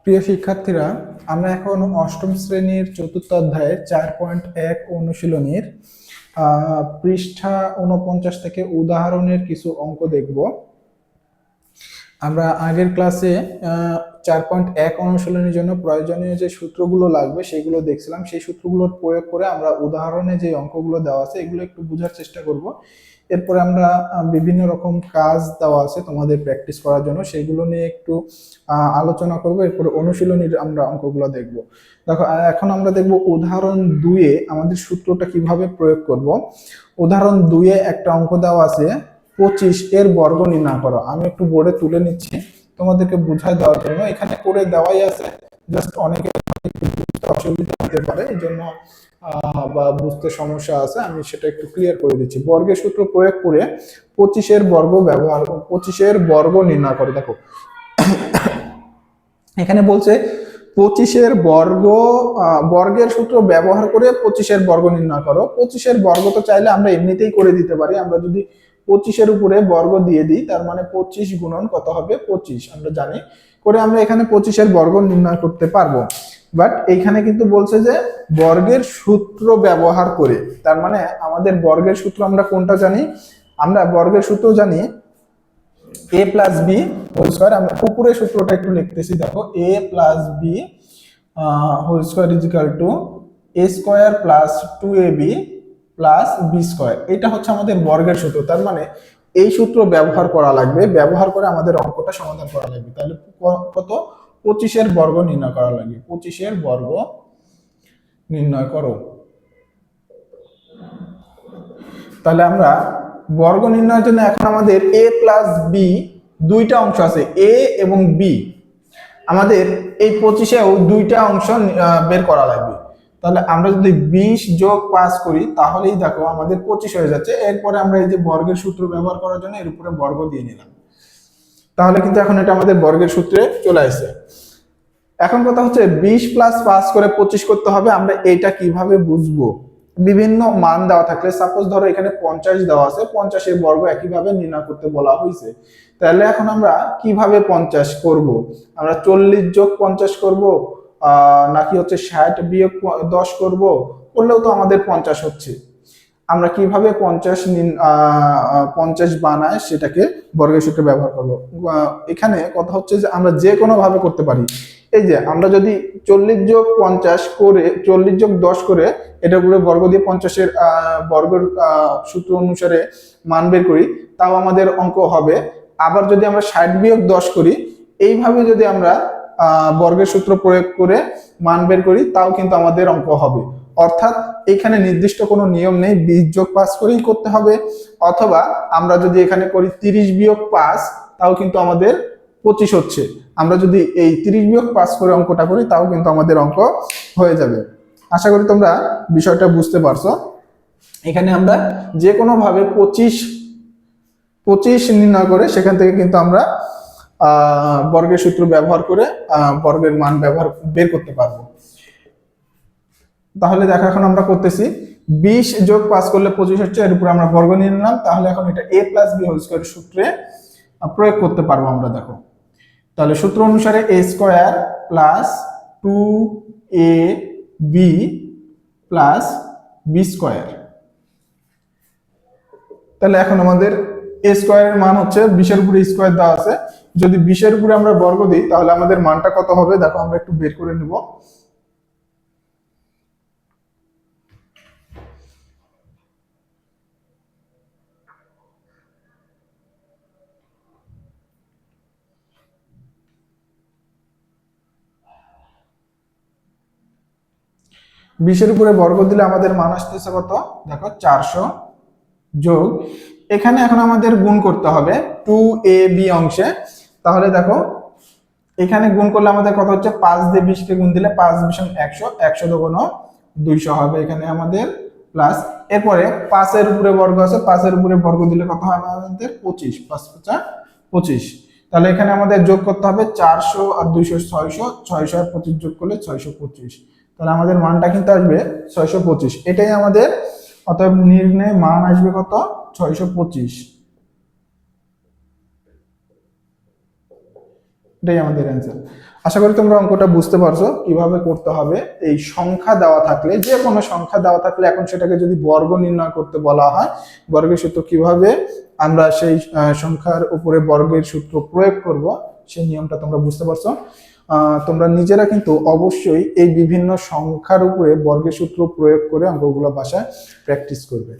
প্রিয় শিক্ষার্থীরা, আমরা এখন অষ্টম শ্রেণীর চতুর্থ অধ্যায়ের 4.1 অনুশীলনীর পৃষ্ঠা 49 থেকে উদাহরণের কিছু অঙ্ক দেখব। আমরা আগের ক্লাসে 4.1 অনুশীলনের জন্য প্রয়োজনীয় যে সূত্রগুলো লাগবে সেগুলো দেখছিলাম। সেই সূত্রগুলোর প্রয়োগ করে আমরা উদাহরণে যে অঙ্কগুলো দেওয়া আছে এগুলো একটু বোঝার চেষ্টা করব। এরপরে আমরা বিভিন্ন রকম কাজ দেওয়া আছে তোমাদের প্র্যাকটিস করার জন্য, সেগুলো নিয়ে একটু আলোচনা করব। এরপরে অনুশীলনীর আমরা অঙ্কগুলো দেখব। দেখো, এখন আমরা দেখব উদাহরণ 2-এ আমাদের সূত্রটা কিভাবে প্রয়োগ করব। উদাহরণ 2-এ একটা অঙ্ক দেওয়া আছে, 25 এর বর্গ নির্ণয় করো। আমি একটু বোর্ডে তুলে নিচ্ছি তোমাদেরকে বোঝায় দেওয়ার জন্য। এখানে করে দেওয়াই আছে, জাস্ট অনেকে বুঝতে অসুবিধা হতে পারে, এই জন্য বা বুঝতে সমস্যা আছে, আমি সেটা একটু ক্লিয়ার করে দিচ্ছি। বর্গের সূত্র প্রয়োগ করে 25 এর বর্গ ব্যবহার 25 এর বর্গ নির্ণয় করে। দেখো, এখানে বলছে 25 এর বর্গ, বর্গের সূত্র ব্যবহার করে 25 এর বর্গ নির্ণয় করো। 25 এর বর্গ তো চাইলে আমরা এমনিতেই করে দিতে পারি। আমরা যদি 25 এর উপরে বর্গ দিয়ে দিই, তার মানে 25 গুণন কত হবে 25, আমরা জানি করে আমরা এখানে 25 এর বর্গ নির্ণয় করতে পারবো। বাট এইখানে কিন্তু বলছে যে বর্গের সূত্র ব্যবহার করে, তার মানে আমাদের বর্গের সূত্র আমরা কোনটা জানি? আমরা বর্গের সূত্র জানি a plus B whole square. আমরা উপরের সূত্রটা একটু লিখতেছি, দেখো a plus B whole square is equal to a square plus 2ab plus B square. এটা হচ্ছে আমাদের বর্গের সূত্র। তার মানে এই সূত্র ব্যবহার করা লাগবে, ব্যবহার করে আমাদের অঙ্কটা সমাধান করা লাগবে। তাহলে কত? 25 এর বর্গ নির্ণয় করা লাগবে। 25 এর বর্গ নির্ণয় করো। তাহলে আমরা বর্গ নির্ণয়ের জন্য এখন আমাদের a প্লাস বি দুইটা অংশ আছে, a এবং b। আমাদের এই 25-এও দুইটা অংশ বের করা লাগবে। তাহলে আমরা যদি 20 যোগ 5 করি তাহলেই দেখো আমাদের 25 হয়ে যাচ্ছে। এরপরে আমরা এই যে বর্গের সূত্র ব্যবহার করার জন্য এর উপরে বর্গ দিয়ে নিলাম, তাহলে কিন্তু এখন এটা আমাদের বর্গের সূত্রে চলে আসছে। এখন কথা হচ্ছে 20 প্লাস 5 করে 25 করতে হবে। আমরা এটা কিভাবে বুঝবো? বিভিন্ন মান দেওয়া থাকলে, সাপোজ ধরো এখানে 50 দেওয়া আছে, 50 এর বর্গ একইভাবে নির্ণয় করতে বলা হয়েছে। তাহলে এখন আমরা কিভাবে 50 করব? আমরা 40 যোগ 50 করব, নাকি হচ্ছে 60 বিয়োগ 10 করব? করলেও তো আমাদের 50 হচ্ছে। আমরা কিভাবে 50 বানায় সেটাকে বর্গের সূত্রে ব্যবহার করব। এখানে কথা হচ্ছে যে আমরা যে কোনো ভাবে করতে পারি। এই যে আমরা যদি 40 যোগ 50 করে 40 যোগ 10 করে এটা পুরো বর্গ দিয়ে 50 এর বর্গের সূত্র অনুসারে মান বের করি, তাও আমাদের অঙ্ক হবে। আবার যদি আমরা 60 বিয়োগ 10 করি, এইভাবে যদি আমরা বর্গের সূত্র প্রয়োগ করে মান বের করি, তাও কিন্তু আমাদের অঙ্ক হবে। অর্থাৎ এখানে নির্দিষ্ট কোনো নিয়ম নেই, 20 যোগ 5 করেই করতে হবে, অথবা আমরা যদি এখানে করি 30 বিয়োগ 5, তাও কিন্তু আমাদের 25 হচ্ছে। আমরা যদি এই 30 বিয়োগ 5 করে অঙ্কটা করি, তাও কিন্তু আমাদের অঙ্ক হয়ে যাবে। আশা করি তোমরা বিষয়টা বুঝতে পারছো। এখানে আমরা যে কোনো ভাবে 25 নির্ণয় করে সেখান থেকে কিন্তু আমরা বর্গের সূত্র ব্যবহার করে বর্গের মান বের করতে পারবো। তাহলে দেখো, এখন আমরা করতেছি 20 যোগ 5 করলে 25 হচ্ছে, এর উপর আমরা বর্গ নিয়ে নিলাম। তাহলে এখন এটা a plus B whole square সূত্রে প্রয়োগ করতে পারবো আমরা। দেখো, তাহলে সূত্র অনুসারে a square plus 2ab plus B square. তাহলে এখন আমাদের a স্কয়ারের মান হচ্ছে 20 এর উপরে স্কয়ার দেওয়া আছে, যদি 20 এর উপরে আমরা বর্গ দিই তাহলে আমাদের মানটা কত হবে? দেখো, আমরা একটু বের করে নিব। বিশের উপরে বর্গ দিলে আমাদের মান আসতেছে কত? দেখো, 400 যোগ, এখানে এখন আমাদের গুণ করতে হবে 2ab অংশে। তাহলে দেখো, এখানে গুণ করলে আমাদের কত হচ্ছে? 5 দিয়ে 20 কে গুণ দিলে 5 বিশং 100, 100 দুগুণ 200 হবে এখানে আমাদের, প্লাস এরপরে 5 এর উপরে বর্গ আছে, 5 এর উপরে বর্গ দিলে কত হবে আমাদের? 25, 5 5 25। তাহলে এখানে আমাদের যোগ করতে হবে 400 আর 200 600, 600 আর 25 যোগ করলে 625। তাহলে আমাদের মানটা কিন্তু আসবে 625। এটাই আমাদের, অতএব নির্ণয় মান আসবে কত? 625। এটাই আমাদের অ্যান্সার। আশা করি তোমরা অঙ্কটা বুঝতে পারছো কিভাবে করতে হবে। এই সংখ্যা দেওয়া থাকলে, যে কোনো সংখ্যা দেওয়া থাকলে এখন সেটাকে যদি বর্গ নির্ণয় করতে বলা হয়, বর্গের সূত্র কিভাবে আমরা সেই সংখ্যার উপরে বর্গের সূত্র প্রয়োগ করব, সেই নিয়মটা তোমরা বুঝতে পারছো। তোমরা নিজেরা কিন্তু অবশ্যই এই বিভিন্ন সংখ্যার উপরে বর্গের সূত্র প্রয়োগ করে অঙ্কগুলো বাসায় প্র্যাকটিস করবে।